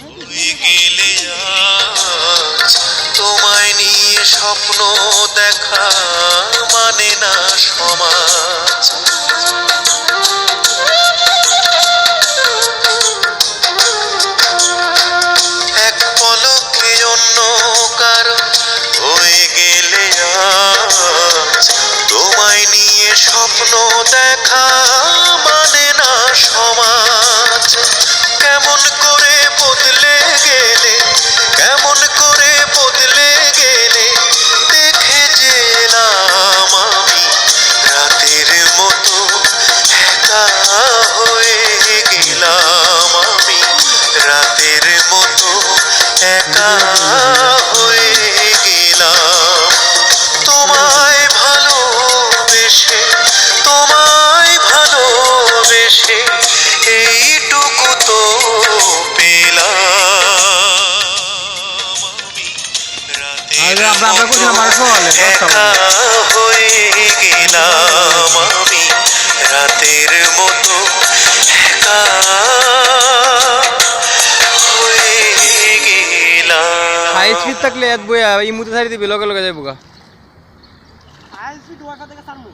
গেলে আজ তোমায় নিয়ে স্বপ্ন দেখা মানে না সমাজ। এক পলকে অন্য কারো হয়ে গেলে আজ তোমায় নিয়ে স্বপ্ন দেখা মানে না সমাজ। কেমন করে বদলে গেলে, কেমন করে বদলে গেলে দেখে যে এলাম আমি রাতের মতো একা হয়ে গেলাম আমি রাতের মতো একা হয়ে গেলাম। তোমায় ভালোবেসে, তোমায় ভালোবেসে এইটুকু তো পেলাম আমি রাতের মতো একা হয়ে গেলাম আমি রাতের মতো একা হয়ে গেলাম। হাই স্পিড থাকলে এত বইয়া এই মুতে ছাড়ি দিবি লগে লগে যাইবো গা। আইসি তোমার সাথে সামনে